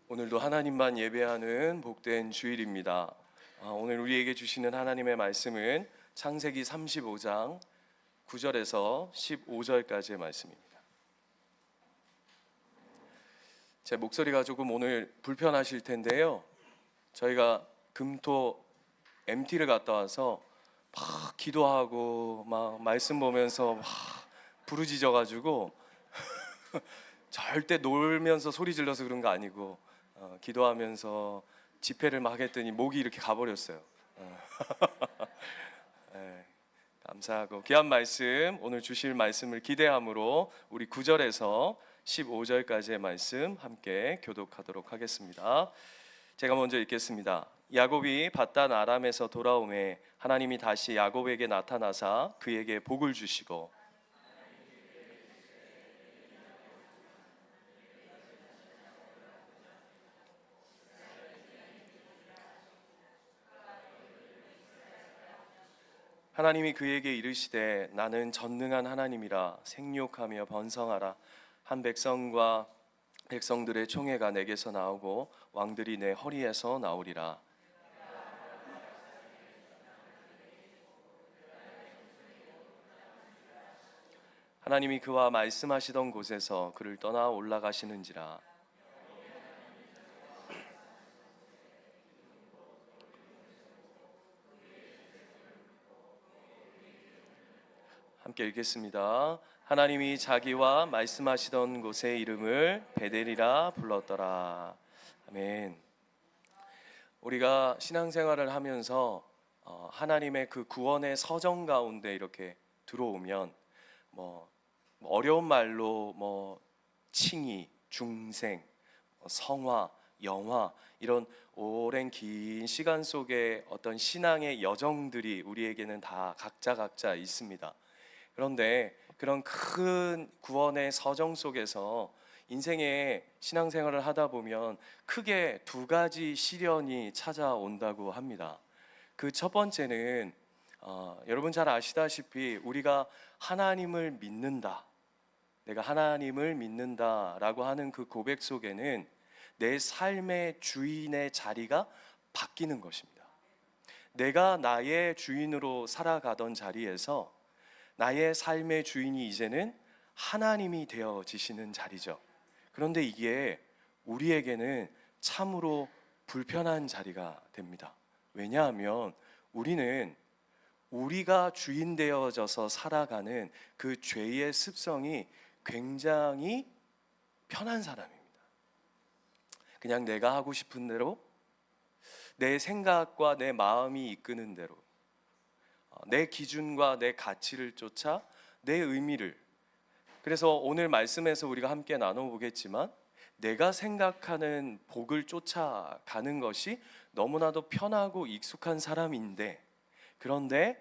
오늘도 하나님만 예배하는 복된 주일입니다. 오늘 우리에게 주시는 하나님의 말씀은 창세기 35장 9절에서 15절까지의 말씀입니다. 제 목소리가 조금 오늘 불편하실 텐데요. 저희가 금토 MT를 갔다 와서 막 기도하고 막 말씀 보면서 막 부르짖어 가지고 절대 놀면서 소리 질러서 그런 거 아니고 기도하면서 집회를 막 했더니 목이 이렇게 가버렸어요. 네, 감사하고 귀한 말씀, 오늘 주실 말씀을 기대함으로 우리 9절에서 15절까지의 말씀 함께 교독하도록 하겠습니다. 제가 먼저 읽겠습니다. 야곱이 밧단 아람에서 돌아오매 하나님이 다시 야곱에게 나타나사 그에게 복을 주시고 하나님이 그에게 이르시되 나는 전능한 하나님이라 생육하며 번성하라. 한 백성과 백성들의 총회가 내게서 나오고 왕들이 내 허리에서 나오리라. 하나님이 그와 말씀하시던 곳에서 그를 떠나 올라가시는지라. 함께 읽겠습니다. 하나님이 자기와 말씀하시던 곳의 이름을 베델이라 불렀더라. 아멘. 우리가 신앙생활을 하면서 하나님의 그 구원의 서정 가운데 이렇게 들어오면 어려운 말로 칭의, 중생, 성화, 영화 이런 오랜 긴 시간 속에 어떤 신앙의 여정들이 우리에게는 다 각자 있습니다. 그런데 그런 큰 구원의 서정 속에서 인생의 신앙생활을 하다 보면 크게 두 가지 시련이 찾아온다고 합니다. 그 첫 번째는 여러분 잘 아시다시피 우리가 하나님을 믿는다, 내가 하나님을 믿는다라고 하는 그 고백 속에는 내 삶의 주인의 자리가 바뀌는 것입니다. 내가 나의 주인으로 살아가던 자리에서 나의 삶의 주인이 이제는 하나님이 되어지시는 자리죠. 그런데 이게 우리에게는 참으로 불편한 자리가 됩니다. 왜냐하면 우리는 우리가 주인 되어져서 살아가는 그 죄의 습성이 굉장히 편한 사람입니다. 그냥 내가 하고 싶은 대로, 내 생각과 내 마음이 이끄는 대로, 내 기준과 내 가치를 쫓아 내 의미를, 그래서 오늘 말씀에서 우리가 함께 나눠보겠지만 내가 생각하는 복을 쫓아가는 것이 너무나도 편하고 익숙한 사람인데, 그런데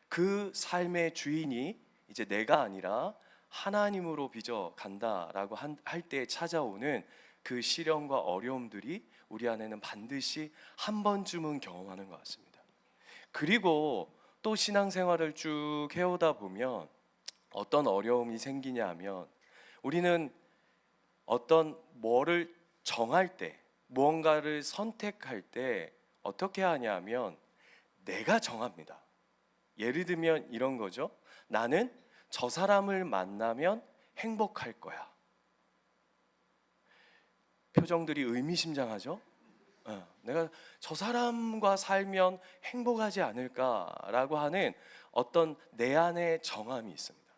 그 삶의 주인이 이제 내가 아니라 하나님으로 빚어 간다라고 할 때 찾아오는 그 시련과 어려움들이 우리 안에는 반드시 한 번쯤은 경험하는 것 같습니다. 그리고 또 신앙생활을 쭉 해오다 보면 어떤 어려움이 생기냐 하면 우리는 어떤 뭐를 정할 때, 무언가를 선택할 때 어떻게 하냐 하면 내가 정합니다. 예를 들면 이런 거죠. 나는 저 사람을 만나면 행복할 거야. 표정들이 의미심장하죠? 내가 저 사람과 살면 행복하지 않을까라고 하는 어떤 내 안의 정함이 있습니다.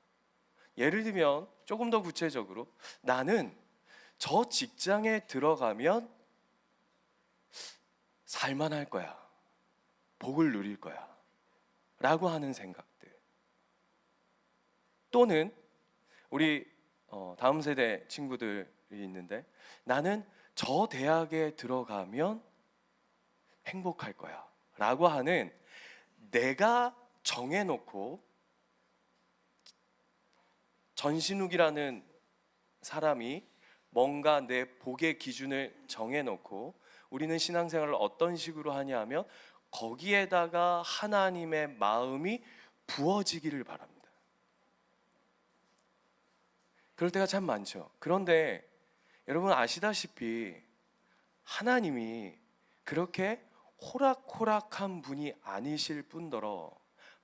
예를 들면 조금 더 구체적으로 나는 저 직장에 들어가면 살만할 거야, 복을 누릴 거야 라고 하는 생각들. 또는 우리 다음 세대 친구들이 있는데 나는 저 대학에 들어가면 행복할 거야 라고 하는 내가 정해놓고, 전신욱이라는 사람이 뭔가 내 복의 기준을 정해놓고 우리는 신앙생활을 어떤 식으로 하냐 하면 거기에다가 하나님의 마음이 부어지기를 바랍니다. 그럴 때가 참 많죠. 그런데 여러분 아시다시피 하나님이 그렇게 호락호락한 분이 아니실 뿐더러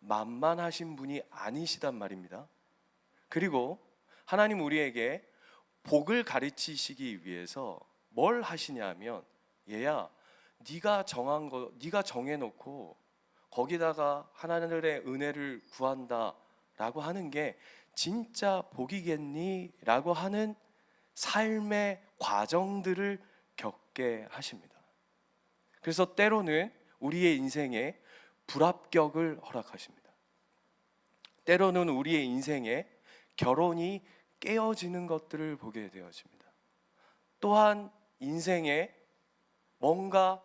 만만하신 분이 아니시단 말입니다. 그리고 하나님 우리에게 복을 가르치시기 위해서 뭘 하시냐면, 얘야, 네가 정한 거, 네가 정해놓고 거기다가 하나님의 은혜를 구한다라고 하는 게 진짜 복이겠니? 라고 하는 삶의 과정들을 겪게 하십니다. 그래서 때로는 우리의 인생에 불합격을 허락하십니다. 때로는 우리의 인생에 결혼이 깨어지는 것들을 보게 되어집니다. 또한 인생에 뭔가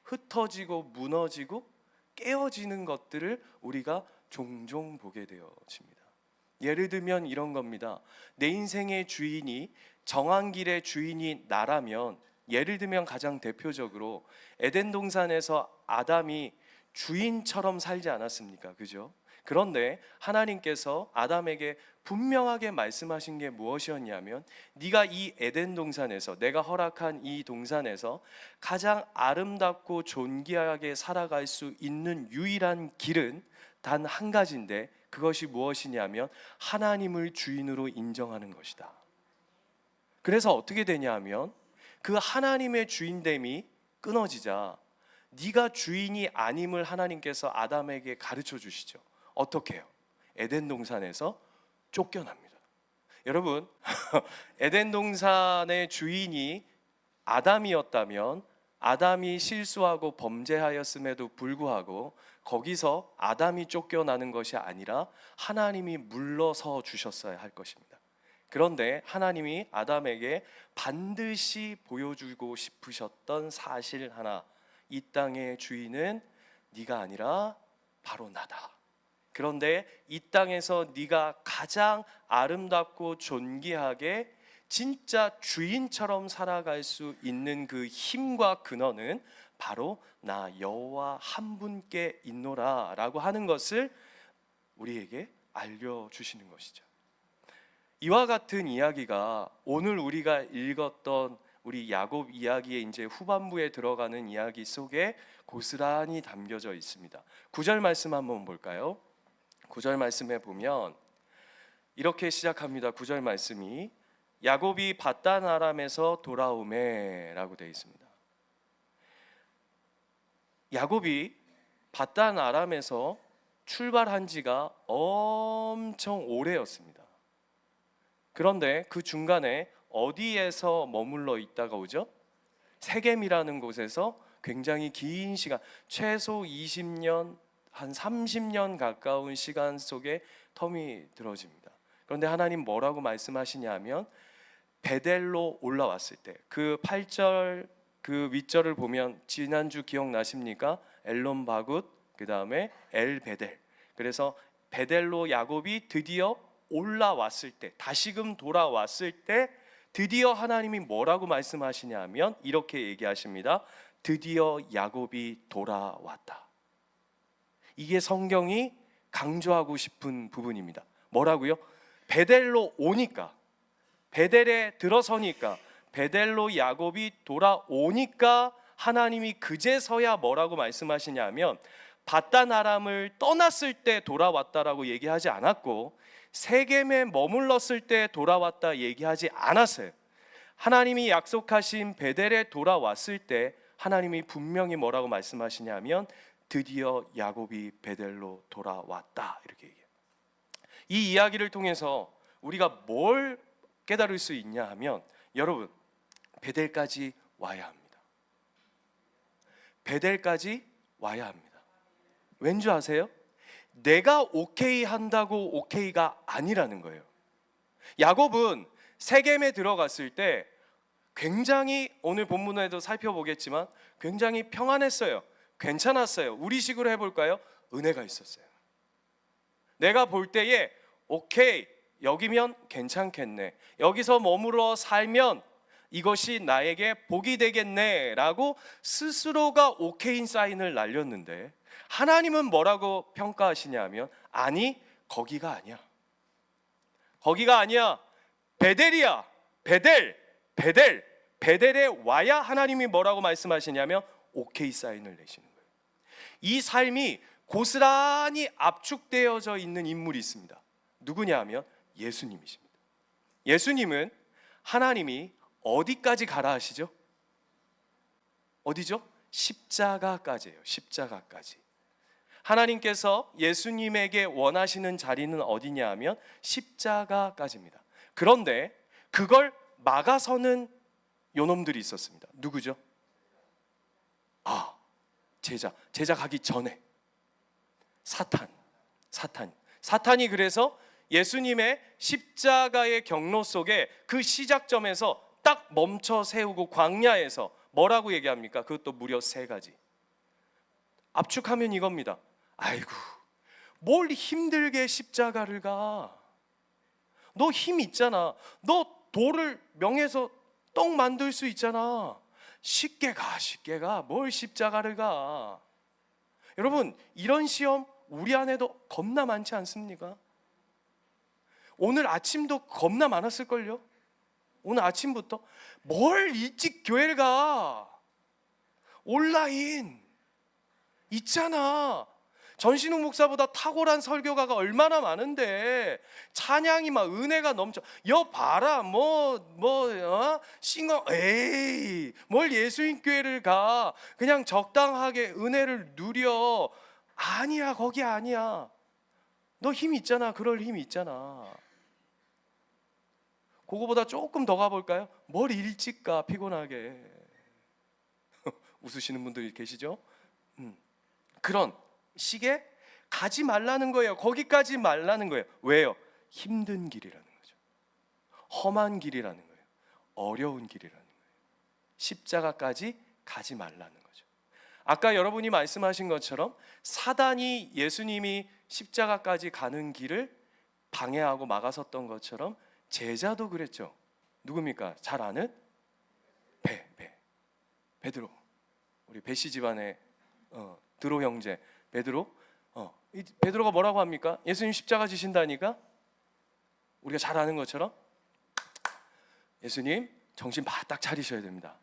흩어지고 무너지고 깨어지는 것들을 우리가 종종 보게 되어집니다. 예를 들면 이런 겁니다. 내 인생의 주인이, 정한 길의 주인이 나라면, 예를 들면 가장 대표적으로 에덴 동산에서 아담이 주인처럼 살지 않았습니까? 그죠? 그런데 하나님께서 아담에게 분명하게 말씀하신 게 무엇이었냐면, 네가 이 에덴 동산에서, 내가 허락한 이 동산에서 가장 아름답고 존귀하게 살아갈 수 있는 유일한 길은 단 한 가지인데, 그것이 무엇이냐면 하나님을 주인으로 인정하는 것이다. 그래서 어떻게 되냐면, 그 하나님의 주인됨이 끊어지자 네가 주인이 아님을 하나님께서 아담에게 가르쳐 주시죠. 어떻게 해요? 에덴 동산에서 쫓겨납니다. 여러분, 에덴 동산의 주인이 아담이었다면, 아담이 실수하고 범죄하였음에도 불구하고 거기서 아담이 쫓겨나는 것이 아니라 하나님이 물러서 주셨어야 할 것입니다. 그런데 하나님이 아담에게 반드시 보여주고 싶으셨던 사실 하나, 이 땅의 주인은 네가 아니라 바로 나다. 그런데 이 땅에서 네가 가장 아름답고 존귀하게 진짜 주인처럼 살아갈 수 있는 그 힘과 근원은 바로 나 여호와 한 분께 있노라 라고 하는 것을 우리에게 알려주시는 것이죠. 이와 같은 이야기가 오늘 우리가 읽었던 우리 야곱 이야기의 이제 후반부에 들어가는 이야기 속에 고스란히 담겨져 있습니다. 9절 말씀 한번 볼까요? 9절 말씀에 보면 이렇게 시작합니다. 9절 말씀이 야곱이 밧단 아람에서 돌아오매 라고 되어 있습니다. 야곱이 밧단 아람에서 출발한 지가 엄청 오래였습니다. 그런데 그 중간에 어디에서 머물러 있다가 오죠? 세겜이라는 곳에서 굉장히 긴 시간, 최소 20년, 한 30년 가까운 시간 속에 텀이 들어집니다. 그런데 하나님 뭐라고 말씀하시냐면, 베델로 올라왔을 때, 그 8절 그 윗절을 보면 지난주 기억나십니까? 엘론 바굿, 그 다음에 엘 베델. 그래서 베델로 야곱이 드디어 올라왔을 때, 다시금 돌아왔을 때 드디어 하나님이 뭐라고 말씀하시냐면 이렇게 얘기하십니다. 드디어 야곱이 돌아왔다. 이게 성경이 강조하고 싶은 부분입니다. 뭐라고요? 베델로 오니까, 베델에 들어서니까, 베델로 야곱이 돌아오니까 하나님이 그제서야 뭐라고 말씀하시냐면, 밧단 아람을 떠났을 때 돌아왔다라고 얘기하지 않았고, 세겜에 머물렀을 때 돌아왔다 얘기하지 않았어요. 하나님이 약속하신 베델에 돌아왔을 때 하나님이 분명히 뭐라고 말씀하시냐면, 드디어 야곱이 베델로 돌아왔다, 이렇게 얘기해요. 이 이야기를 통해서 우리가 뭘 깨달을 수 있냐 하면, 여러분, 베델까지 와야 합니다. 베델까지 와야 합니다. 왠지 아세요? 내가 오케이 한다고 오케이가 아니라는 거예요. 야곱은 세겜에 들어갔을 때 굉장히, 오늘 본문에도 살펴보겠지만 굉장히 평안했어요. 괜찮았어요. 우리식으로 해볼까요? 은혜가 있었어요. 내가 볼 때에 오케이, 여기면 괜찮겠네, 여기서 머물러 살면 이것이 나에게 복이 되겠네 라고 스스로가 오케이인 사인을 날렸는데, 하나님은 뭐라고 평가하시냐면, 아니, 거기가 아니야. 거기가 아니야. 베델이야. 베델. 베델. 베델에 와야 하나님이 뭐라고 말씀하시냐면 오케이 사인을 내시는 거예요. 이 삶이 고스란히 압축되어져 있는 인물이 있습니다. 누구냐 하면 예수님이십니다. 예수님은 하나님이 어디까지 가라 하시죠? 어디죠? 십자가까지예요. 십자가까지. 하나님께서 예수님에게 원하시는 자리는 어디냐 하면 십자가까지입니다. 그런데 그걸 막아서는 요놈들이 있었습니다. 누구죠? 제자 가기 전에 사탄이 그래서 예수님의 십자가의 경로 속에 그 시작점에서 딱 멈춰 세우고 광야에서 뭐라고 얘기합니까? 그것도 무려 3가지. 압축하면 이겁니다. 아이고, 뭘 힘들게 십자가를 가? 너 힘 있잖아. 너 돌을 명해서 떡 만들 수 있잖아. 쉽게 가. 뭘 십자가를 가? 여러분, 이런 시험 우리 안에도 겁나 많지 않습니까? 오늘 아침도 겁나 많았을걸요? 오늘 아침부터 뭘 일찍 교회를 가? 온라인 있잖아. 전신욱 목사보다 탁월한 설교가가 얼마나 많은데 찬양이 막 은혜가 넘쳐. 봐라 싱어 에이 뭘 예수님 교회를 가? 그냥 적당하게 은혜를 누려. 아니야, 거기 아니야. 너 힘 있잖아. 그럴 힘이 있잖아. 그거보다 조금 더 가볼까요? 뭘 일찍 가? 피곤하게. 웃으시는 분들이 계시죠? 그런 식에 가지 말라는 거예요. 거기까지 말라는 거예요. 왜요? 힘든 길이라는 거죠. 험한 길이라는 거예요. 어려운 길이라는 거예요. 십자가까지 가지 말라는 거죠. 아까 여러분이 말씀하신 것처럼 사단이 예수님이 십자가까지 가는 길을 방해하고 막아섰던 것처럼 제자도 그랬죠. 누굽니까? 잘 아는 베드로. 우리 베시 집안의 드로 형제 베드로. 베드로가 뭐라고 합니까? 예수님 십자가 지신다니까? 우리가 잘 아는 것처럼 예수님 정신 바짝 차리셔야 됩니다.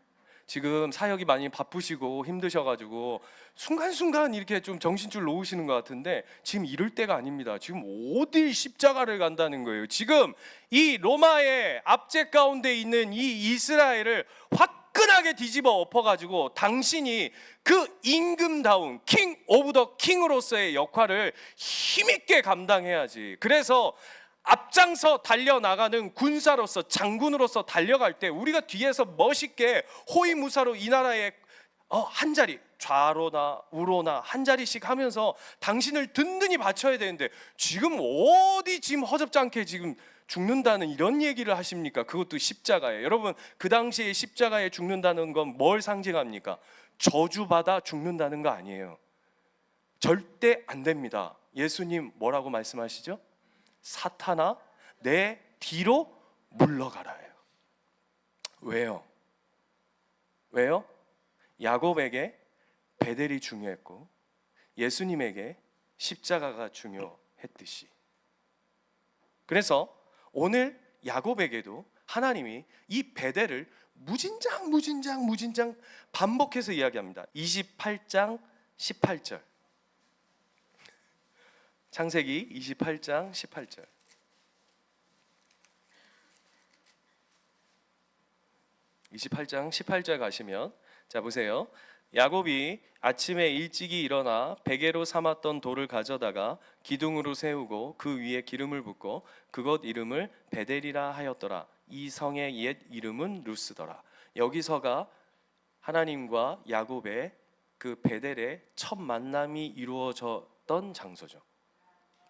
지금 사역이 많이 바쁘시고 힘드셔가지고 순간순간 이렇게 좀 정신줄 놓으시는 것 같은데 지금 이럴 때가 아닙니다. 지금 어디 십자가를 간다는 거예요. 지금 이 로마의 압제 가운데 있는 이 이스라엘을 화끈하게 뒤집어 엎어가지고 당신이 그 임금다운 킹 오브 더 킹으로서의 역할을 힘있게 감당해야지. 그래서 앞장서 달려나가는 군사로서 장군으로서 달려갈 때 우리가 뒤에서 멋있게 호위무사로 이 나라의 한 자리 좌로나 우로나 한 자리씩 하면서 당신을 든든히 받쳐야 되는데 지금 어디 지금 허접지않게 지금 죽는다는 이런 얘기를 하십니까? 그것도 십자가예요. 여러분, 그 당시에 십자가에 죽는다는 건 뭘 상징합니까? 저주받아 죽는다는 거 아니에요. 절대 안 됩니다. 예수님 뭐라고 말씀하시죠? 사탄아 내 뒤로 물러가라예요. 왜요? 야곱에게 베델이 중요했고 예수님에게 십자가가 중요했듯이. 그래서 오늘 야곱에게도 하나님이 이 베델을 무진장 반복해서 이야기합니다. 28장 18절. 창세기 28장 18절. 28장 18절 가시면 자 보세요. 야곱이 아침에 일찍이 일어나 베개로 삼았던 돌을 가져다가 기둥으로 세우고 그 위에 기름을 붓고 그곳 이름을 베델이라 하였더라. 이 성의 옛 이름은 루스더라. 여기서가 하나님과 야곱의 그 베델의 첫 만남이 이루어졌던 장소죠.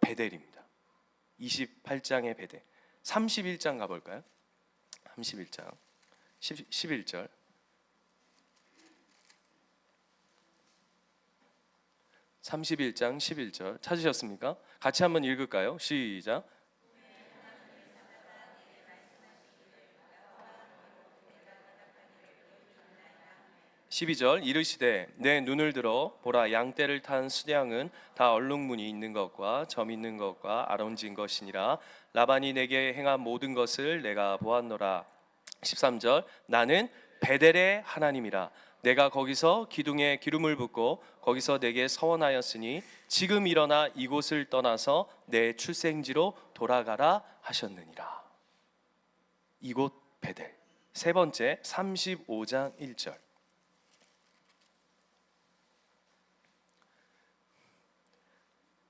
베델입니다. 28장의 베델. 31장 가볼까요? 31장 11절. 31장 11절 찾으셨습니까? 같이 한번 읽을까요? 시작. 12절 이르시되 내 눈을 들어 보라 양떼를 탄 수량은 다 얼룩무늬 있는 것과 점 있는 것과 아름진 것이니라. 라반이 내게 행한 모든 것을 내가 보았노라. 13절 나는 베델의 하나님이라. 내가 거기서 기둥에 기름을 붓고 거기서 내게 서원하였으니 지금 일어나 이곳을 떠나서 내 출생지로 돌아가라 하셨느니라. 이곳 베델. 세 번째 35장 1절.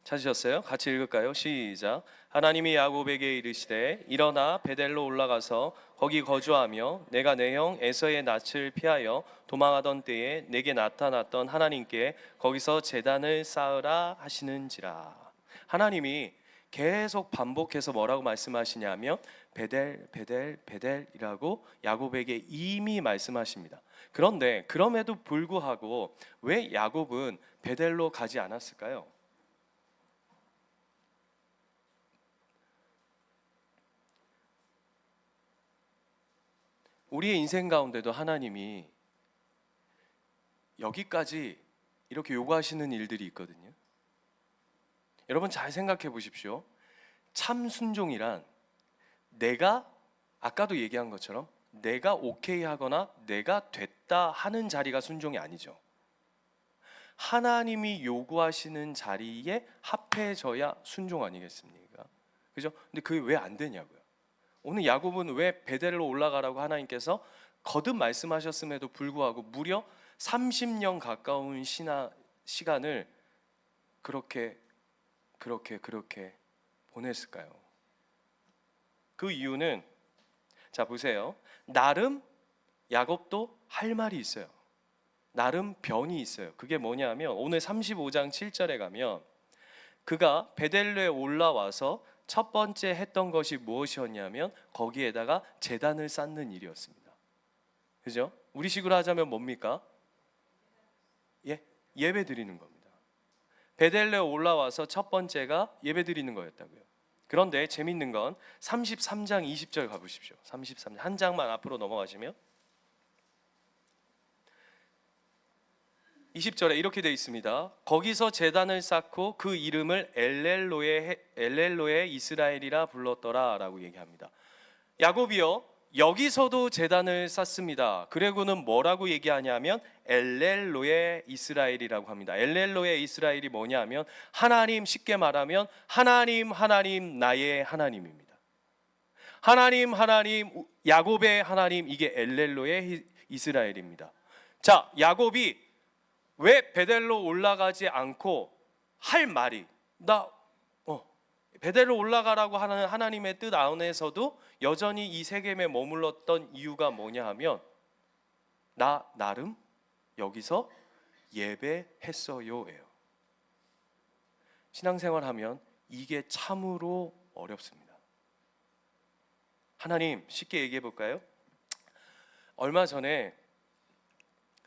찾으셨어요? 같이 읽을까요? 시작. 하나님이 야곱에게 이르시되 일어나 베델로 올라가서 거기 거주하며 내가 내 형 에서의 낯을 피하여 도망하던 때에 내게 나타났던 하나님께 거기서 제단을 쌓으라 하시는지라. 하나님이 계속 반복해서 뭐라고 말씀하시냐면 베델 베델 베델이라고 야곱에게 이미 말씀하십니다. 그런데 그럼에도 불구하고 왜 야곱은 베델로 가지 않았을까요? 우리의 인생 가운데도 하나님이 여기까지 이렇게 요구하시는 일들이 있거든요. 여러분 잘 생각해 보십시오. 참 순종이란 내가 아까도 얘기한 것처럼 내가 오케이 하거나 내가 됐다 하는 자리가 순종이 아니죠. 하나님이 요구하시는 자리에 합해져야 순종 아니겠습니까? 그죠? 근데 그게 왜 안 되냐고요. 오늘 야곱은 왜 베델로 올라가라고 하나님께서 거듭 말씀하셨음에도 불구하고 무려 30년 가까운 시간을 그렇게 보냈을까요? 그 이유는 자 보세요. 나름 야곱도 할 말이 있어요. 나름 변이 있어요. 그게 뭐냐면 오늘 35장 7절에 가면 그가 베델로에 올라와서 첫 번째 했던 것이 무엇이었냐면 거기에다가 제단을 쌓는 일이었습니다. 그죠? 우리식으로 하자면 뭡니까? 예배 드리는 겁니다. 베델로에 올라와서 첫 번째가 예배 드리는 거였다고요. 그런데 재밌는 건 33장 20절 가보십시오. 33장 한 장만 앞으로 넘어가시면 20절에 이렇게 되어 있습니다. 거기서 제단을 쌓고 그 이름을 엘렐로의 이스라엘이라 불렀더라 라고 얘기합니다. 야곱이요 여기서도 제단을 쌓습니다. 그리고는 뭐라고 얘기하냐면 엘렐로의 이스라엘이라고 합니다. 엘렐로의 이스라엘이 뭐냐면 하나님, 쉽게 말하면 하나님 나의 하나님입니다. 하나님 야곱의 하나님, 이게 엘렐로의 이스라엘입니다. 자, 야곱이 왜 베델로 올라가지 않고 할 말이 베델로 올라가라고 하는 하나님의 뜻 안에서도 여전히 이 세겜에 머물렀던 이유가 뭐냐 하면 나름 여기서 예배했어요예요. 신앙생활하면 이게 참으로 어렵습니다. 하나님, 쉽게 얘기해 볼까요? 얼마 전에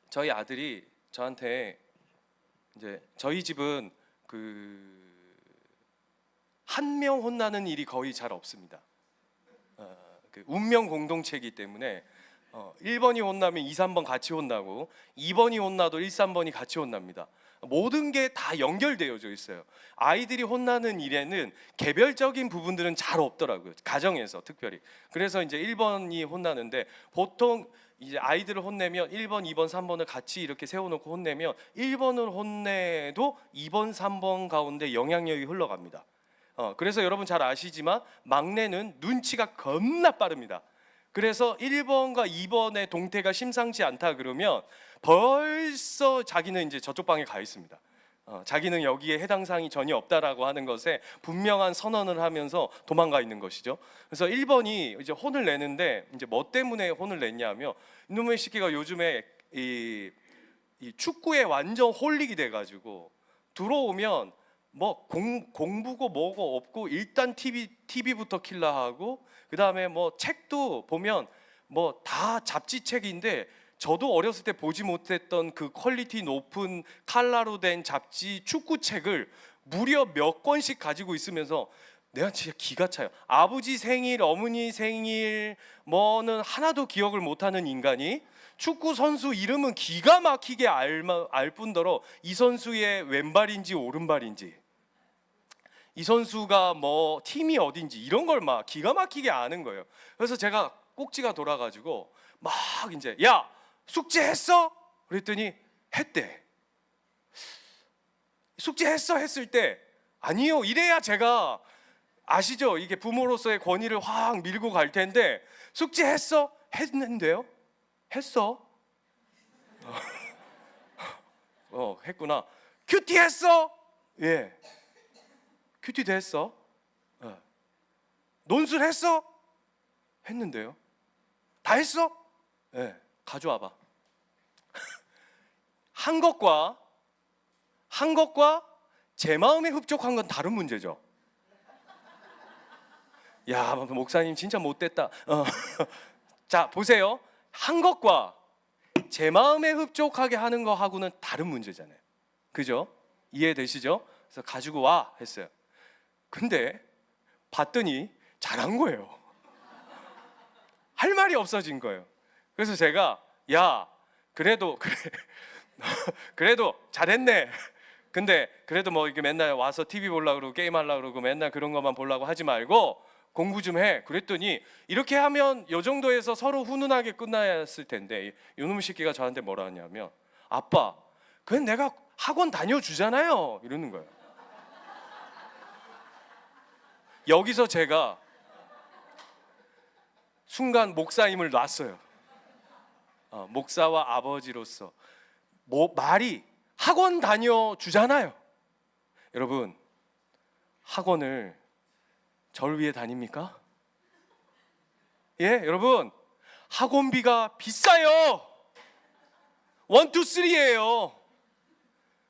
저희 아들이 저한테 이제 저희 집은 한 명 혼나는 일이 거의 잘 없습니다. 운명 공동체이기 때문에 1번이 혼나면 2, 3번 같이 혼나고 2번이 혼나도 1, 3번이 같이 혼납니다. 모든 게 다 연결되어져 있어요. 아이들이 혼나는 일에는 개별적인 부분들은 잘 없더라고요. 가정에서 특별히. 그래서 이제 1번이 혼나는데 보통 이제 아이들을 혼내면 1번, 2번, 3번을 같이 이렇게 세워놓고 혼내면 1번을 혼내도 2번, 3번 가운데 영향력이 흘러갑니다. 그래서 여러분 잘 아시지만 막내는 눈치가 겁나 빠릅니다. 그래서 1번과 2번의 동태가 심상치 않다 그러면 벌써 자기는 이제 저쪽 방에 가 있습니다. 자기는 여기에 해당 사항이 전혀 없다라고 하는 것에 분명한 선언을 하면서 도망가 있는 것이죠. 그래서 1번이 이제 혼을 내는데 이제 뭐 때문에 혼을 냈냐면 이놈의 새끼가 요즘에 이 축구에 완전 홀릭이 돼가지고 들어오면 뭐 공부고 뭐고 없고 일단 TV부터 킬라 하고 그 다음에 뭐 책도 보면 뭐 다 잡지책인데 저도 어렸을 때 보지 못했던 그 퀄리티 높은 칼라로 된 잡지 축구책을 무려 몇 권씩 가지고 있으면서 내가 진짜 기가 차요. 아버지 생일, 어머니 생일 뭐는 하나도 기억을 못하는 인간이 축구 선수 이름은 기가 막히게 알 뿐더러 이 선수의 왼발인지 오른발인지 이 선수가 뭐 팀이 어딘지 이런 걸 막 기가 막히게 아는 거예요. 그래서 제가 꼭지가 돌아가지고 막 이제 야 숙제했어? 그랬더니 했대. 숙제했어? 했을 때 아니요. 이래야 제가 아시죠? 이게 부모로서의 권위를 확 밀고 갈 텐데 숙제했어? 했는데요? 했어? 했구나. 큐티 했어? 예. 큐티도 했어? 예. 논술 했어? 했는데요. 다 했어? 예. 가져와봐. 한 것과 제 마음에 흡족한 건 다른 문제죠. 야, 목사님 진짜 못됐다. 자, 보세요. 한 것과 제 마음에 흡족하게 하는 거하고는 다른 문제잖아요. 그죠? 이해되시죠? 그래서 가지고 와 했어요. 근데 봤더니 잘한 거예요. 할 말이 없어진 거예요. 그래서 제가 야, 그래도 잘했네. 근데 그래도 뭐 이렇게 맨날 와서 TV 보려고 그러고 게임 하려고 그러고 맨날 그런 것만 보려고 하지 말고 공부 좀 해. 그랬더니 이렇게 하면 요 정도에서 서로 훈훈하게 끝나야 했을 텐데 요놈의 새끼가 저한테 뭐라 하냐면 아빠, 그건 내가 학원 다녀주잖아요. 이러는 거예요. 여기서 제가 순간 목사임을 놨어요. 목사와 아버지로서 말이 학원 다녀주잖아요. 여러분, 학원을 저를 위해 다닙니까? 예, 여러분, 학원비가 비싸요. 1, 2, 3예요.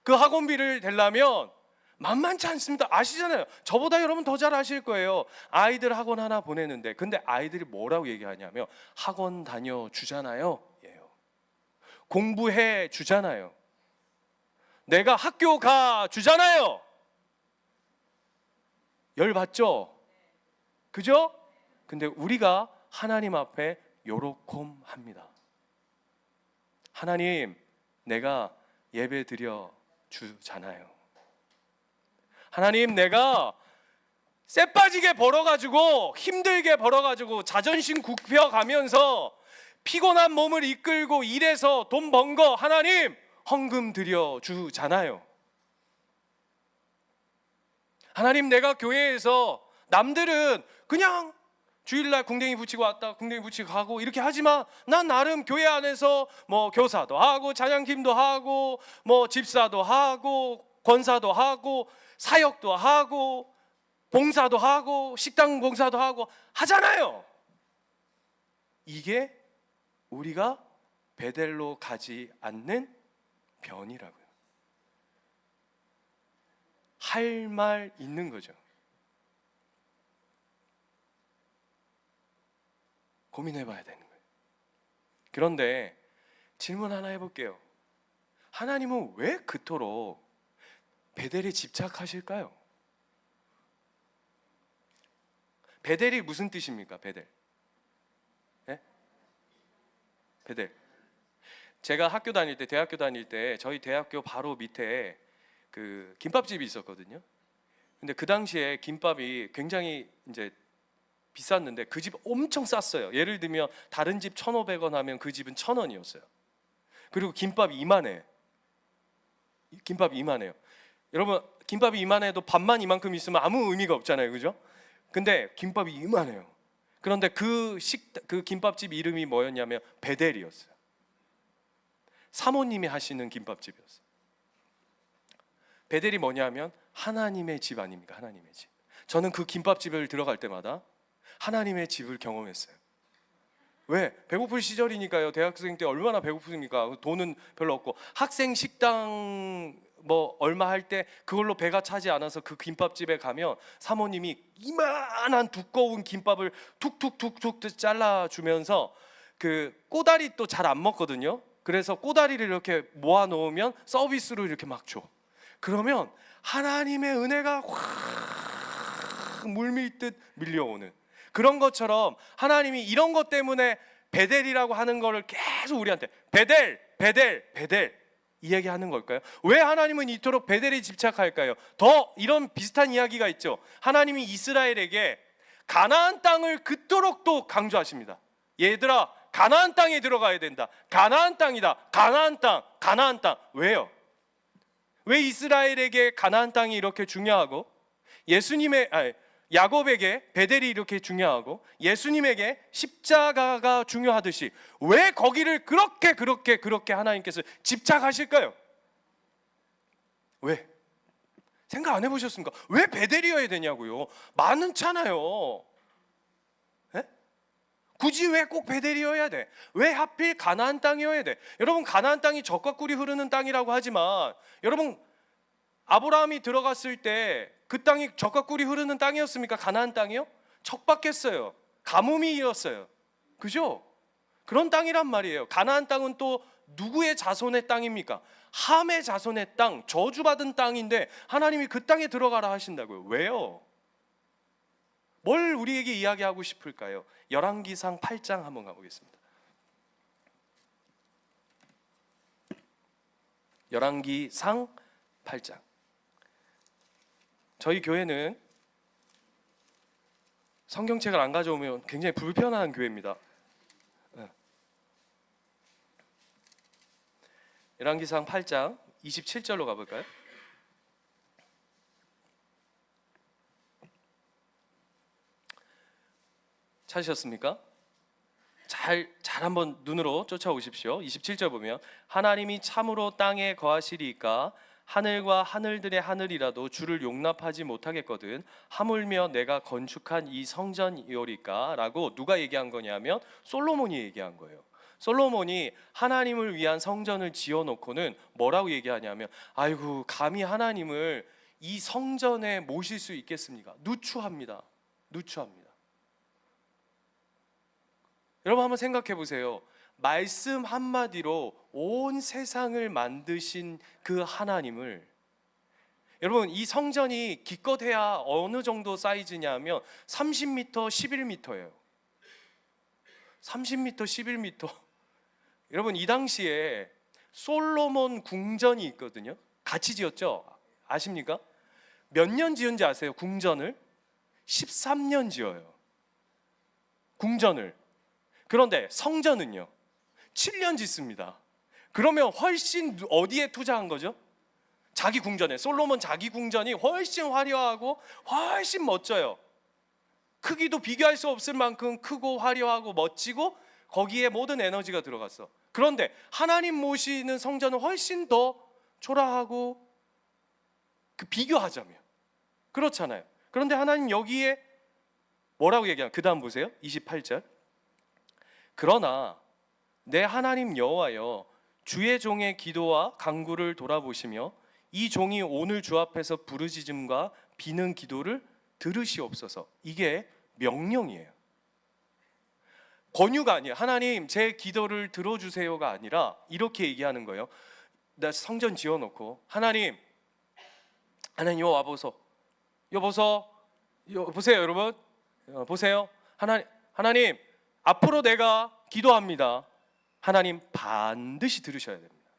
그 학원비를 대려면 만만치 않습니다. 아시잖아요. 저보다 여러분 더 잘 아실 거예요. 아이들 학원 하나 보내는데 근데 아이들이 뭐라고 얘기하냐면 학원 다녀주잖아요. 예요. 공부해 주잖아요. 내가 학교 가 주잖아요. 열받죠? 그죠? 근데 우리가 하나님 앞에 요렇콤 합니다. 하나님, 내가 예배 드려 주잖아요. 하나님, 내가 쎄 빠지게 벌어가지고 힘들게 벌어가지고 자존심 굽혀가면서 피곤한 몸을 이끌고 일해서 돈 번 거 하나님 헌금 드려 주잖아요. 하나님, 내가 교회에서 남들은 그냥 주일날 궁뎅이 붙이고 왔다 궁뎅이 붙이고 가고 이렇게 하지만 난 나름 교회 안에서 뭐 교사도 하고 찬양팀도 하고 뭐 집사도 하고 권사도 하고 사역도 하고 봉사도 하고 식당 봉사도 하고 하잖아요. 이게 우리가 베델로 가지 않는 변이라고요. 할 말 있는 거죠. 고민해 봐야 되는 거예요. 그런데 질문 하나 해볼게요. 하나님은 왜 그토록 베델에 집착하실까요? 베델이 무슨 뜻입니까? 베델. 네? 베델. 제가 학교 다닐 때, 대학교 다닐 때 저희 대학교 바로 밑에 그 김밥집이 있었거든요. 근데 그 당시에 김밥이 굉장히 이제 비쌌는데 그 집 엄청 쌌어요. 예를 들면 다른 집 1,500원 하면 그 집은 1,000원이었어요. 그리고 김밥이 이만해. 김밥이 이만해요. 여러분, 김밥이 이만해도 밥만 이만큼 있으면 아무 의미가 없잖아요. 그죠? 근데 김밥이 이만해요. 그런데 그 김밥집 이름이 뭐였냐면 베델이었어요. 사모님이 하시는 김밥집이었어요. 베델이 뭐냐면 하나님의 집 아닙니까? 하나님의 집. 저는 그 김밥집을 들어갈 때마다 하나님의 집을 경험했어요. 왜? 배고플 시절이니까요. 대학생 때 얼마나 배고프십니까? 돈은 별로 없고 학생 식당 뭐 얼마 할 때 그걸로 배가 차지 않아서 그 김밥집에 가면 사모님이 이만한 두꺼운 김밥을 툭툭툭툭 잘라주면서 그 꼬다리 또 잘 안 먹거든요. 그래서 꼬다리를 이렇게 모아 놓으면 서비스로 이렇게 막 줘. 그러면 하나님의 은혜가 확 물밀듯 밀려오는 그런 것처럼 하나님이 이런 것 때문에 베델이라고 하는 거를 계속 우리한테 베델 이 얘기하는 걸까요? 왜 하나님은 이토록 베델에 집착할까요? 더 이런 비슷한 이야기가 있죠. 하나님이 이스라엘에게 가나안 땅을 그토록 또 강조하십니다. 얘들아, 가나안 땅에 들어가야 된다. 가나안 땅이다. 가나안 땅, 가나안 땅. 왜요? 왜 이스라엘에게 가나안 땅이 이렇게 중요하고 야곱에게 베델이 이렇게 중요하고 예수님에게 십자가가 중요하듯이 왜 거기를 그렇게 하나님께서 집착하실까요? 왜? 생각 안 해보셨습니까? 왜 베델이어야 되냐고요? 많잖아요. 네? 굳이 왜 꼭 베델이어야 돼? 왜 하필 가나안 땅이어야 돼? 여러분, 가나안 땅이 젖과 꿀이 흐르는 땅이라고 하지만 여러분, 아브라함이 들어갔을 때 그 땅이 젖과 꿀이 흐르는 땅이었습니까? 가나안 땅이요? 척박했어요. 가뭄이었어요. 그죠? 그런 땅이란 말이에요. 가나안 땅은 또 누구의 자손의 땅입니까? 함의 자손의 땅, 저주받은 땅인데 하나님이 그 땅에 들어가라 하신다고요. 왜요? 뭘 우리에게 이야기하고 싶을까요? 열왕기상 8장 한번 가보겠습니다. 열왕기상 8장. 저희 교회는 성경책을 안 가져오면 굉장히 불편한 교회입니다. 열왕기상 8장 27절로 가볼까요? 찾으셨습니까? 잘 한번 눈으로 쫓아오십시오. 27절 보면 하나님이 참으로 땅에 거하시리이까 하늘과 하늘들의 하늘이라도 주를 용납하지 못하겠거든 하물며 내가 건축한 이 성전이오리까 라고 누가 얘기한 거냐면 솔로몬이 얘기한 거예요. 솔로몬이 하나님을 위한 성전을 지어놓고는 뭐라고 얘기하냐면 아이고 감히 하나님을 이 성전에 모실 수 있겠습니까? 누추합니다. 누추합니다. 여러분 한번 생각해 보세요. 말씀 한마디로 온 세상을 만드신 그 하나님을, 여러분 이 성전이 기껏해야 어느 정도 사이즈냐면 30m, 11m예요. 30m, 11m. 여러분 이 당시에 솔로몬 궁전이 있거든요. 같이 지었죠? 아십니까? 몇 년 지은지 아세요? 궁전을? 13년 지어요. 궁전을. 그런데 성전은요? 7년 짓습니다. 그러면 훨씬 어디에 투자한 거죠? 자기 궁전에. 솔로몬 자기 궁전이 훨씬 화려하고 훨씬 멋져요. 크기도 비교할 수 없을 만큼 크고 화려하고 멋지고 거기에 모든 에너지가 들어갔어. 그런데 하나님 모시는 성전은 훨씬 더 초라하고 비교하자면 그렇잖아요. 그런데 하나님 여기에 뭐라고 얘기하냐? 그 다음 보세요. 28절. 그러나 내 하나님 여호와여 주의 종의 기도와 간구를 돌아보시며 이 종이 오늘 주 앞에서 부르짖음과 비는 기도를 들으시옵소서. 이게 명령이에요. 권유가 아니에요. 하나님 제 기도를 들어주세요가 아니라 이렇게 얘기하는 거예요. 나 성전 지어놓고 하나님 요 와보소. 보세요 여러분. 보세요. 하나님 앞으로 내가 기도합니다. 하나님 반드시 들으셔야 됩니다.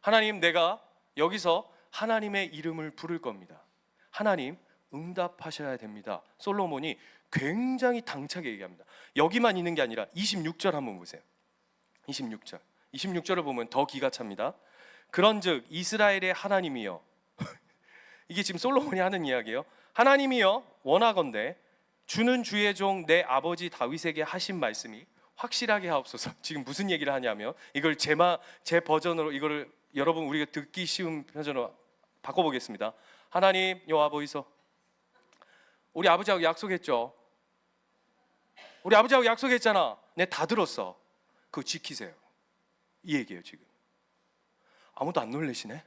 하나님 내가 여기서 하나님의 이름을 부를 겁니다. 하나님 응답하셔야 됩니다. 솔로몬이 굉장히 당차게 얘기합니다. 여기만 있는 게 아니라 26절 한번 보세요. 26절을 보면 더 기가 찹니다. 그런즉 이스라엘의 하나님이여 이게 지금 솔로몬이 하는 이야기예요. 하나님이여 원하건대 주는 주의 종 내 아버지 다윗에게 하신 말씀이 확실하게 하옵소서. 지금 무슨 얘기를 하냐면 이걸 제 버전으로 이거를 여러분 우리가 듣기 쉬운 버전으로 바꿔보겠습니다. 하나님 여호와 보이소. 우리 아버지하고 약속했죠. 우리 아버지하고 약속했잖아. 내 다 들었어. 그거 지키세요. 이 얘기예요 지금. 아무도 안 놀라시네.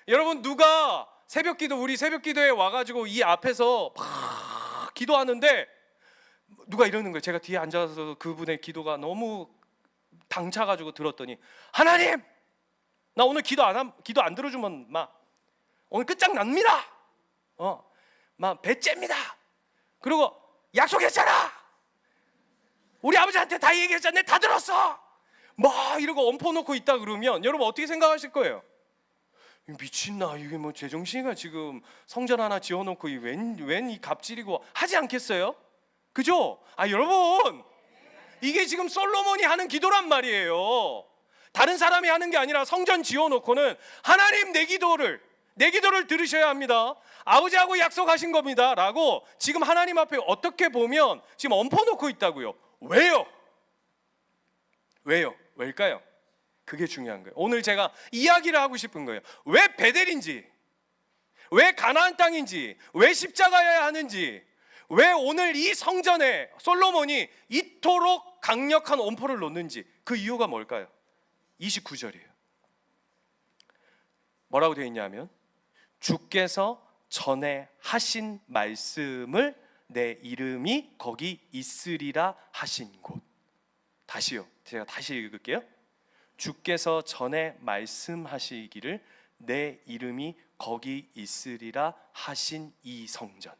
여러분 누가 우리 새벽 기도에 와가지고 이 앞에서 막 기도하는데 누가 이러는 거예요. 제가 뒤에 앉아서 그분의 기도가 너무 당차가지고 들었더니 하나님 나 오늘 기도 안 들어주면 오늘 끝장납니다. 배째입니다. 그리고 약속했잖아. 우리 아버지한테 다 얘기했잖아. 다 들었어. 이러고 엎어놓고 있다 그러면 여러분 어떻게 생각하실 거예요? 미친나, 이게 뭐 제정신이가 지금 성전 하나 지어놓고 웬 이 갑질이고 하지 않겠어요? 그죠? 여러분, 이게 지금 솔로몬이 하는 기도란 말이에요. 다른 사람이 하는 게 아니라 성전 지어놓고는 하나님 내 기도를 들으셔야 합니다. 아버지하고 약속하신 겁니다 라고 지금 하나님 앞에 어떻게 보면 지금 엎어놓고 있다고요. 왜요? 왜일까요? 그게 중요한 거예요. 오늘 제가 이야기를 하고 싶은 거예요. 왜 베델인지, 왜 가나안 땅인지, 왜 십자가여야 하는지, 왜 오늘 이 성전에 솔로몬이 이토록 강력한 엄포를 놓는지, 그 이유가 뭘까요? 29절이에요. 뭐라고 되어 있냐면, 주께서 전에 하신 말씀을 내 이름이 거기 있으리라 하신 곳. 다시요, 제가 다시 읽을게요. 주께서 전에 말씀하시기를 내 이름이 거기 있으리라 하신 이 성전.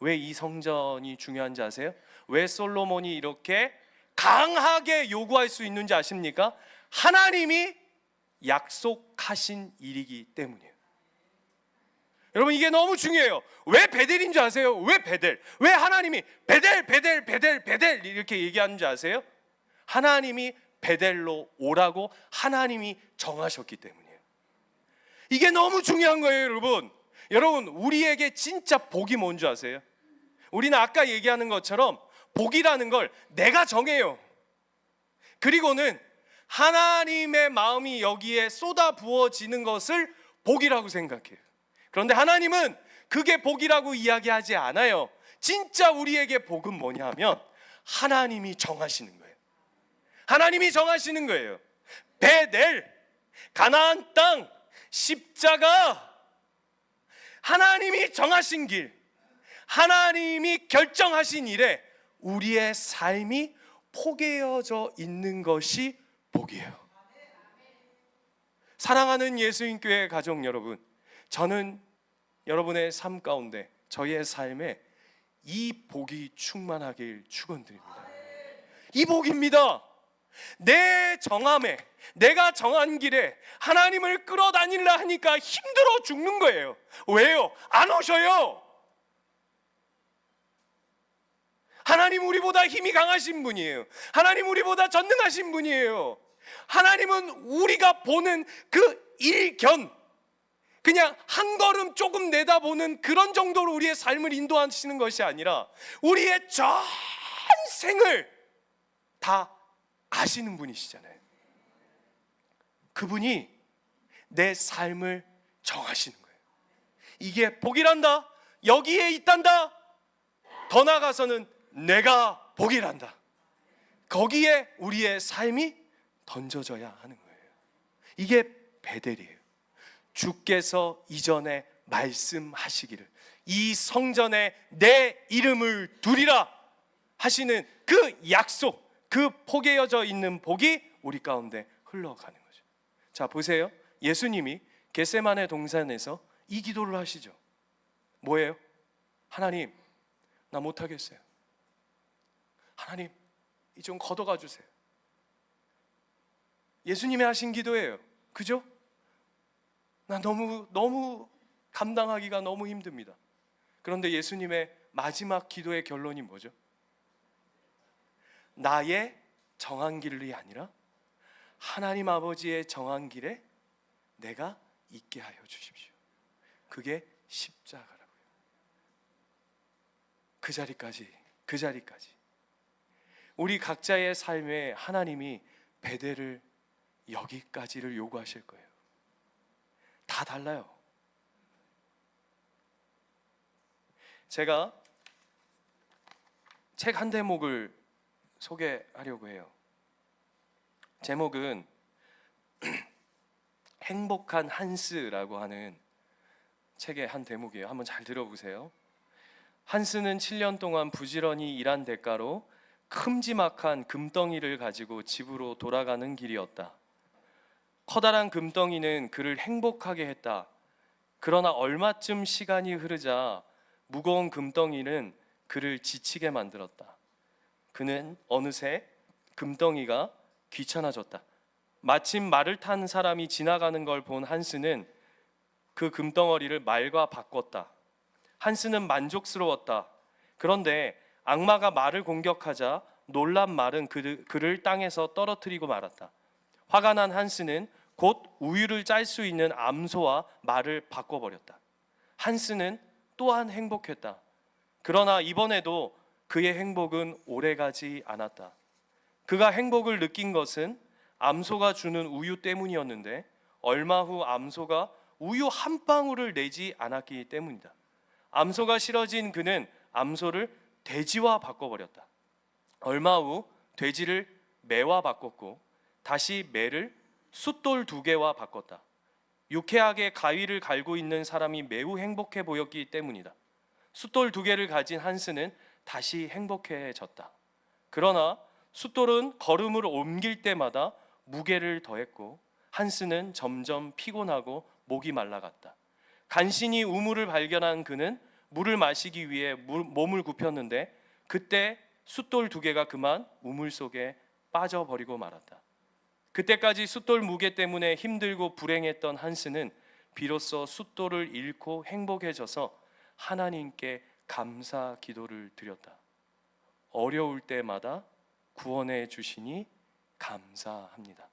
왜 이 성전이 중요한지 아세요? 왜 솔로몬이 이렇게 강하게 요구할 수 있는지 아십니까? 하나님이 약속하신 일이기 때문이에요. 여러분, 이게 너무 중요해요. 왜 베델인 줄 아세요? 왜 베델? 왜 하나님이 베델 이렇게 얘기하는지 아세요? 하나님이 베델로 오라고 하나님이 정하셨기 때문이에요. 이게 너무 중요한 거예요, 여러분. 여러분, 우리에게 진짜 복이 뭔지 아세요? 우리는 아까 얘기하는 것처럼 복이라는 걸 내가 정해요. 그리고는 하나님의 마음이 여기에 쏟아 부어지는 것을 복이라고 생각해요. 그런데 하나님은 그게 복이라고 이야기하지 않아요. 진짜 우리에게 복은 뭐냐 하면 하나님이 정하시는 거예요. 하나님이 정하시는 거예요. 베델, 가나안 땅, 십자가, 하나님이 정하신 길, 하나님이 결정하신 일에 우리의 삶이 포개어져 있는 것이 복이에요. 사랑하는 예수님교회 가족 여러분, 저는 여러분의 삶 가운데, 저의 삶에 이 복이 충만하길 축원드립니다. 이 복입니다. 내 정함에, 내가 정한 길에 하나님을 끌어다니려 하니까 힘들어 죽는 거예요. 왜요? 안 오셔요. 하나님 우리보다 힘이 강하신 분이에요. 하나님 우리보다 전능하신 분이에요. 하나님은 우리가 보는 그 일견, 그냥 한 걸음 조금 내다보는 그런 정도로 우리의 삶을 인도하시는 것이 아니라 우리의 전생을 다 아시는 분이시잖아요. 그분이 내 삶을 정하시는 거예요. 이게 복이란다, 여기에 있단다, 더 나아가서는 내가 복이란다, 거기에 우리의 삶이 던져져야 하는 거예요. 이게 베델이에요. 주께서 이전에 말씀하시기를 이 성전에 내 이름을 두리라 하시는 그 약속, 그 포개어져 있는 복이 우리 가운데 흘러가는 거죠. 자, 보세요. 예수님이 겟세마네 동산에서 이 기도를 하시죠. 뭐예요? 하나님, 나 못하겠어요. 하나님, 이 좀 걷어가 주세요. 예수님이 하신 기도예요. 그죠? 나 너무 감당하기가 너무 힘듭니다. 그런데 예수님의 마지막 기도의 결론이 뭐죠? 나의 정한 길이 아니라 하나님 아버지의 정한 길에 내가 있게 하여 주십시오. 그게 십자가라고요. 그 자리까지 우리 각자의 삶에 하나님이 베델을 여기까지를 요구하실 거예요. 다 달라요. 제가 책 한 대목을 소개하려고 해요. 제목은 행복한 한스라고 하는 책의 한 대목이에요. 한번 잘 들어보세요. 한스는 7년 동안 부지런히 일한 대가로 큼지막한 금덩이를 가지고 집으로 돌아가는 길이었다. 커다란 금덩이는 그를 행복하게 했다. 그러나 얼마쯤 시간이 흐르자 무거운 금덩이는 그를 지치게 만들었다. 그는 어느새 금덩이가 귀찮아졌다. 마침 말을 탄 사람이 지나가는 걸 본 한스는 그 금덩어리를 말과 바꿨다. 한스는 만족스러웠다. 그런데 악마가 말을 공격하자 놀란 말은 그를 땅에서 떨어뜨리고 말았다. 화가 난 한스는 곧 우유를 짤 수 있는 암소와 말을 바꿔버렸다. 한스는 또한 행복했다. 그러나 이번에도 그의 행복은 오래가지 않았다. 그가 행복을 느낀 것은 암소가 주는 우유 때문이었는데 얼마 후 암소가 우유 한 방울을 내지 않았기 때문이다. 암소가 싫어진 그는 암소를 돼지와 바꿔버렸다. 얼마 후 돼지를 매와 바꿨고 다시 매를 숫돌 2개와 바꿨다. 유쾌하게 가위를 갈고 있는 사람이 매우 행복해 보였기 때문이다. 숫돌 2개를 가진 한스는 다시 행복해졌다. 그러나 숫돌은 걸음을 옮길 때마다 무게를 더했고 한스는 점점 피곤하고 목이 말라갔다. 간신히 우물을 발견한 그는 물을 마시기 위해 몸을 굽혔는데 그때 숫돌 2개가 그만 우물 속에 빠져버리고 말았다. 그때까지 숫돌 무게 때문에 힘들고 불행했던 한스는 비로소 숫돌을 잃고 행복해져서 하나님께 감사 기도를 드렸다. 어려울 때마다 구원해 주시니 감사합니다.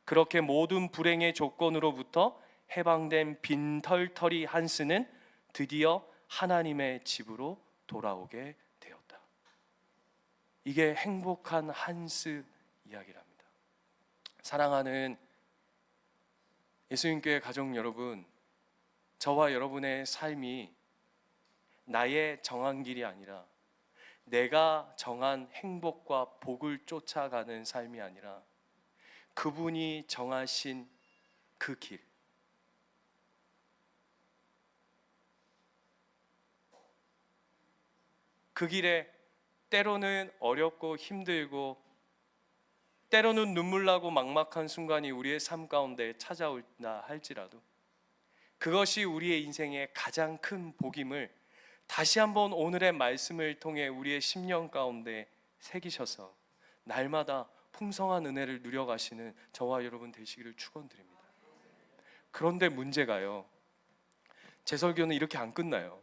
그렇게 모든 불행의 조건으로부터 해방된 빈털터리 한스는 드디어 하나님의 집으로 돌아오게 되었다. 이게 행복한 한스 이야기랍니다. 사랑하는 예수님교회 가족 여러분, 저와 여러분의 삶이 나의 정한 길이 아니라 내가 정한 행복과 복을 쫓아가는 삶이 아니라 그분이 정하신 그 길, 그 길에 때로는 어렵고 힘들고 때로는 눈물 나고 막막한 순간이 우리의 삶 가운데 찾아올다 할지라도 그것이 우리의 인생의 가장 큰 복임을 다시 한번 오늘의 말씀을 통해 우리의 심령 가운데 새기셔서 날마다 풍성한 은혜를 누려가시는 저와 여러분 되시기를 축원드립니다. 그런데 문제가요, 제 설교는 이렇게 안 끝나요.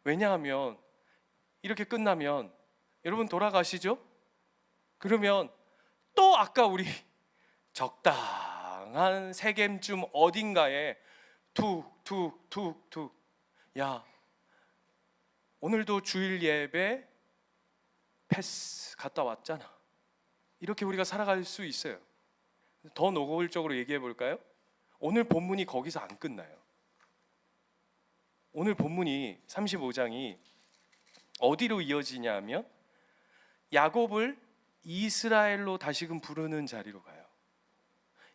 왜냐하면 이렇게 끝나면 여러분 돌아가시죠? 그러면 또 아까 우리 적당한 세겜쯤 어딘가에 툭툭툭툭, 야 오늘도 주일 예배 패스 갔다 왔잖아, 이렇게 우리가 살아갈 수 있어요. 더 노골적으로 얘기해 볼까요? 오늘 본문이 거기서 안 끝나요. 오늘 본문이 35장이 어디로 이어지냐 하면 야곱을 이스라엘로 다시금 부르는 자리로 가요.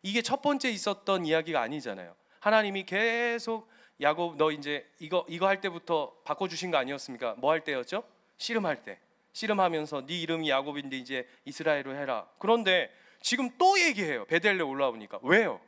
이게 첫 번째 있었던 이야기가 아니잖아요. 하나님이 계속 야곱 너 이제 이거 할 때부터 바꿔주신 거 아니었습니까? 뭐 할 때였죠? 씨름할 때. 씨름하면서 네 이름이 야곱인데 이제 이스라엘로 해라. 그런데 지금 또 얘기해요. 베델레 올라오니까. 왜요?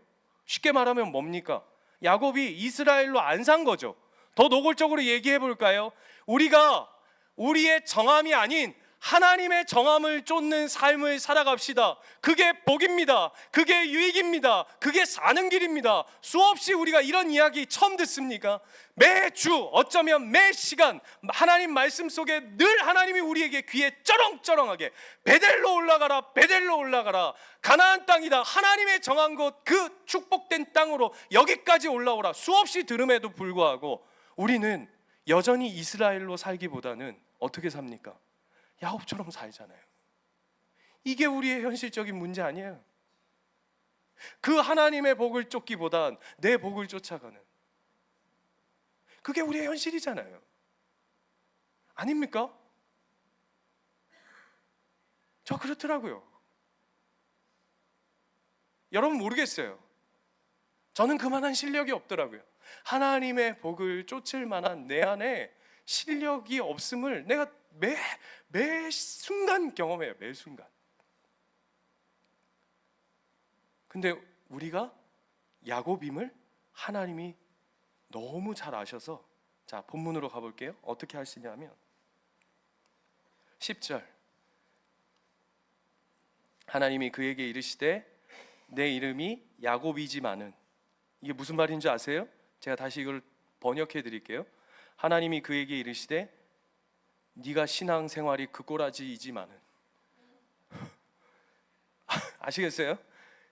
쉽게 말하면 뭡니까? 야곱이 이스라엘로 안 산 거죠. 더 노골적으로 얘기해 볼까요? 우리가 우리의 정함이 아닌 하나님의 정함을 쫓는 삶을 살아갑시다. 그게 복입니다. 그게 유익입니다. 그게 사는 길입니다. 수없이 우리가 이런 이야기 처음 듣습니까? 매주 어쩌면 매 시간 하나님 말씀 속에 늘 하나님이 우리에게 귀에 쩌렁쩌렁하게 베델로 올라가라, 베델로 올라가라, 가나안 땅이다, 하나님의 정한 곳 그 축복된 땅으로 여기까지 올라오라 수없이 들음에도 불구하고 우리는 여전히 이스라엘로 살기보다는 어떻게 삽니까? 야곱처럼 살잖아요. 이게 우리의 현실적인 문제 아니에요. 그 하나님의 복을 쫓기보단 내 복을 쫓아가는, 그게 우리의 현실이잖아요. 아닙니까? 저 그렇더라고요. 여러분 모르겠어요. 저는 그만한 실력이 없더라고요. 하나님의 복을 쫓을 만한 내 안에 실력이 없음을 내가 매 순간 경험해요. 매 순간. 근데 우리가 야곱임을 하나님이 너무 잘 아셔서, 자 본문으로 가볼게요. 어떻게 하시냐면 10절, 하나님이 그에게 이르시되 내 이름이 야곱이지만은, 이게 무슨 말인지 아세요? 제가 다시 이걸 번역해 드릴게요. 하나님이 그에게 이르시되 네가 신앙생활이 그 꼬라지이지만은 아시겠어요?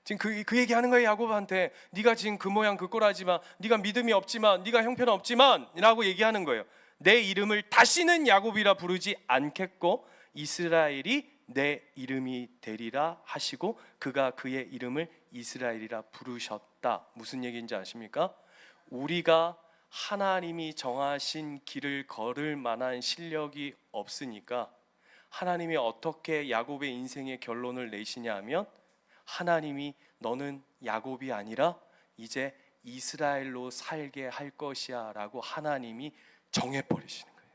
지금 그 얘기하는 거예요. 야곱한테. 네가 지금 그 모양 그 꼴하지만, 네가 믿음이 없지만, 네가 형편없지만 라고 얘기하는 거예요. 내 이름을 다시는 야곱이라 부르지 않겠고 이스라엘이 내 이름이 되리라 하시고 그가 그의 이름을 이스라엘이라 부르셨다. 무슨 얘기인지 아십니까? 우리가 하나님이 정하신 길을 걸을 만한 실력이 없으니까 하나님이 어떻게 야곱의 인생의 결론을 내시냐 하면, 하나님이 너는 야곱이 아니라 이제 이스라엘로 살게 할 것이야 라고 하나님이 정해버리시는 거예요.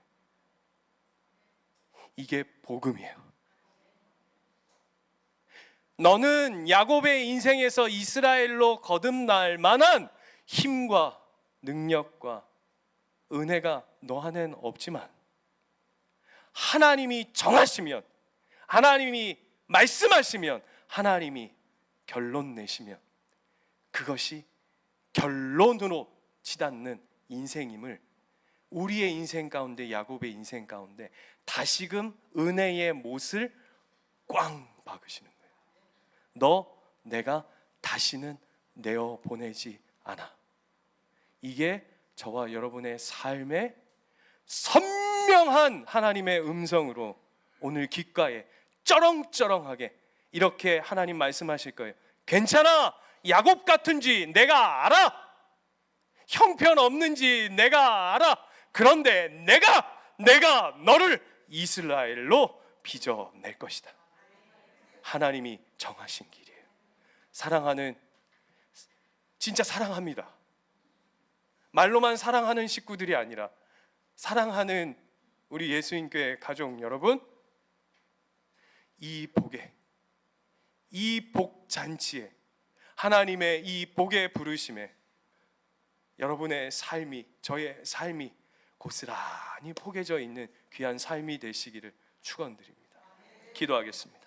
이게 복음이에요. 너는 야곱의 인생에서 이스라엘로 거듭날 만한 힘과 능력과 은혜가 너 안에는 없지만 하나님이 정하시면, 하나님이 말씀하시면, 하나님이 결론 내시면 그것이 결론으로 치닫는 인생임을 우리의 인생 가운데, 야곱의 인생 가운데 다시금 은혜의 못을 꽝 박으시는 거예요. 너 내가 다시는 내어 보내지 않아. 이게 저와 여러분의 삶의 선명한 하나님의 음성으로 오늘 귓가에 쩌렁쩌렁하게 이렇게 하나님 말씀하실 거예요. 괜찮아, 야곱 같은지 내가 알아. 형편없는지 내가 알아. 그런데 내가 너를 이스라엘로 빚어낼 것이다. 하나님이 정하신 길이에요. 사랑하는, 진짜 사랑합니다. 말로만 사랑하는 식구들이 아니라 사랑하는 우리 예수님교회 가족 여러분, 이 복에, 이 복잔치에, 하나님의 이 복의 부르심에 여러분의 삶이, 저의 삶이 고스란히 포개져 있는 귀한 삶이 되시기를 축원드립니다. 기도하겠습니다.